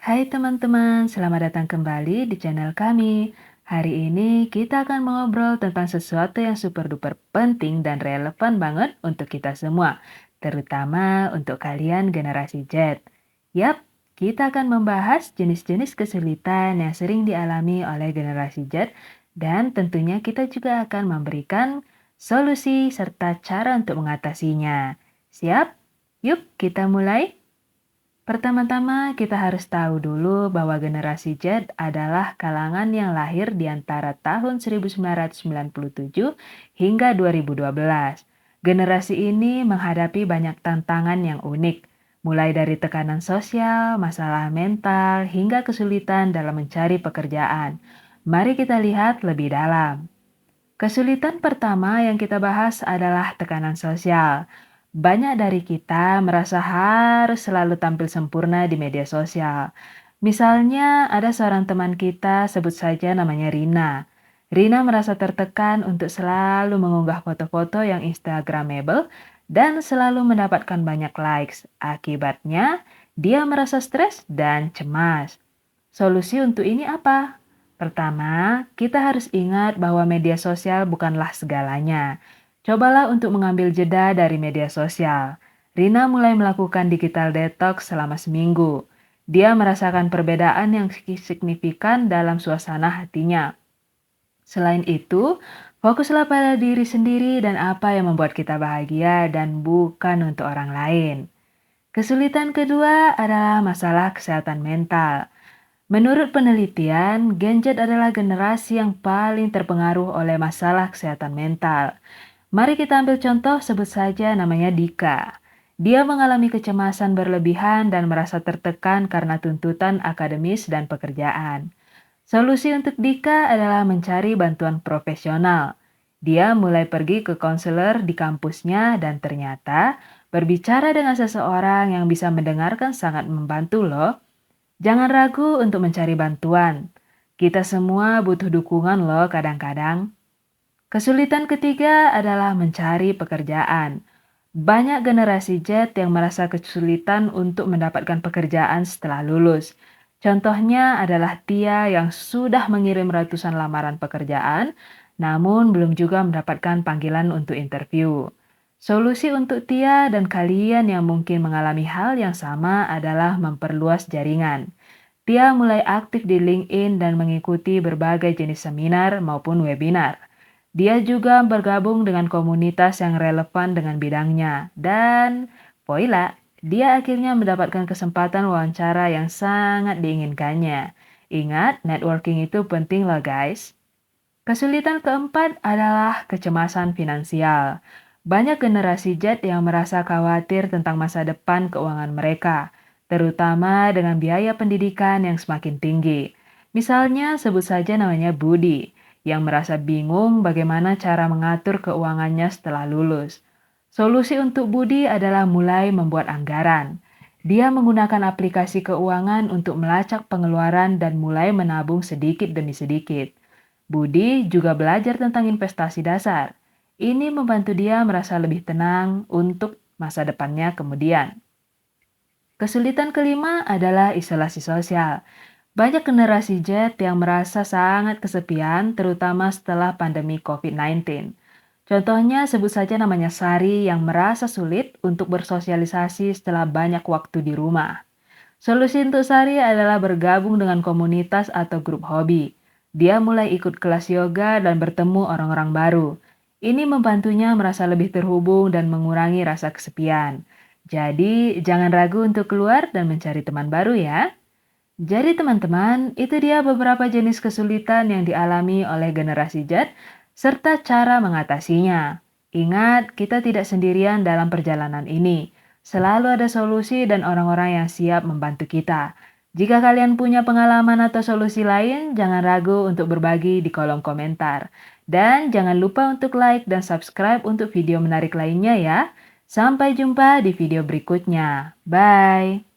Hai teman-teman, selamat datang kembali di channel kami. Hari ini kita akan mengobrol tentang sesuatu yang super duper penting dan relevan banget untuk kita semua, terutama untuk kalian generasi Z. Yap, kita akan membahas jenis-jenis kesulitan yang sering dialami oleh generasi Z dan tentunya kita juga akan memberikan solusi serta cara untuk mengatasinya. Siap? Yuk kita mulai. Pertama-tama, kita harus tahu dulu bahwa generasi Z adalah kalangan yang lahir di antara tahun 1997 hingga 2012. Generasi ini menghadapi banyak tantangan yang unik, mulai dari tekanan sosial, masalah mental, hingga kesulitan dalam mencari pekerjaan. Mari kita lihat lebih dalam. Kesulitan pertama yang kita bahas adalah tekanan sosial. Banyak dari kita merasa harus selalu tampil sempurna di media sosial. Misalnya, ada seorang teman kita, sebut saja namanya Rina. Rina merasa tertekan untuk selalu mengunggah foto-foto yang Instagramable dan selalu mendapatkan banyak likes. Akibatnya, dia merasa stres dan cemas. Solusi untuk ini apa? Pertama, kita harus ingat bahwa media sosial bukanlah segalanya. Cobalah untuk mengambil jeda dari media sosial. Rina mulai melakukan digital detox selama seminggu. Dia merasakan perbedaan yang signifikan dalam suasana hatinya. Selain itu, fokuslah pada diri sendiri dan apa yang membuat kita bahagia dan bukan untuk orang lain. Kesulitan kedua adalah masalah kesehatan mental. Menurut penelitian, Gen Z adalah generasi yang paling terpengaruh oleh masalah kesehatan mental. Mari kita ambil contoh, sebut saja namanya Dika. Dia mengalami kecemasan berlebihan dan merasa tertekan karena tuntutan akademis dan pekerjaan. Solusi untuk Dika adalah mencari bantuan profesional. Dia mulai pergi ke konselor di kampusnya dan ternyata berbicara dengan seseorang yang bisa mendengarkan sangat membantu loh. Jangan ragu untuk mencari bantuan. Kita semua butuh dukungan loh kadang-kadang. Kesulitan ketiga adalah mencari pekerjaan. Banyak generasi Z yang merasa kesulitan untuk mendapatkan pekerjaan setelah lulus. Contohnya adalah Tia yang sudah mengirim ratusan lamaran pekerjaan, namun belum juga mendapatkan panggilan untuk interview. Solusi untuk Tia dan kalian yang mungkin mengalami hal yang sama adalah memperluas jaringan. Tia mulai aktif di LinkedIn dan mengikuti berbagai jenis seminar maupun webinar. Dia juga bergabung dengan komunitas yang relevan dengan bidangnya. Dan, voila, dia akhirnya mendapatkan kesempatan wawancara yang sangat diinginkannya. Ingat, networking itu penting loh guys. Kesulitan keempat adalah kecemasan finansial. Banyak generasi Z yang merasa khawatir tentang masa depan keuangan mereka, terutama dengan biaya pendidikan yang semakin tinggi. Misalnya sebut saja namanya Budi, yang merasa bingung bagaimana cara mengatur keuangannya setelah lulus. Solusi untuk Budi adalah mulai membuat anggaran. Dia menggunakan aplikasi keuangan untuk melacak pengeluaran dan mulai menabung sedikit demi sedikit. Budi juga belajar tentang investasi dasar. Ini membantu dia merasa lebih tenang untuk masa depannya kemudian. Kesulitan kelima adalah isolasi sosial. Banyak generasi Z yang merasa sangat kesepian, terutama setelah pandemi COVID-19. Contohnya sebut saja namanya Sari yang merasa sulit untuk bersosialisasi setelah banyak waktu di rumah. Solusi untuk Sari adalah bergabung dengan komunitas atau grup hobi. Dia mulai ikut kelas yoga dan bertemu orang-orang baru. Ini membantunya merasa lebih terhubung dan mengurangi rasa kesepian. Jadi, jangan ragu untuk keluar dan mencari teman baru ya. Jadi teman-teman, itu dia beberapa jenis kesulitan yang dialami oleh generasi Z serta cara mengatasinya. Ingat, kita tidak sendirian dalam perjalanan ini. Selalu ada solusi dan orang-orang yang siap membantu kita. Jika kalian punya pengalaman atau solusi lain, jangan ragu untuk berbagi di kolom komentar. Dan jangan lupa untuk like dan subscribe untuk video menarik lainnya ya. Sampai jumpa di video berikutnya. Bye!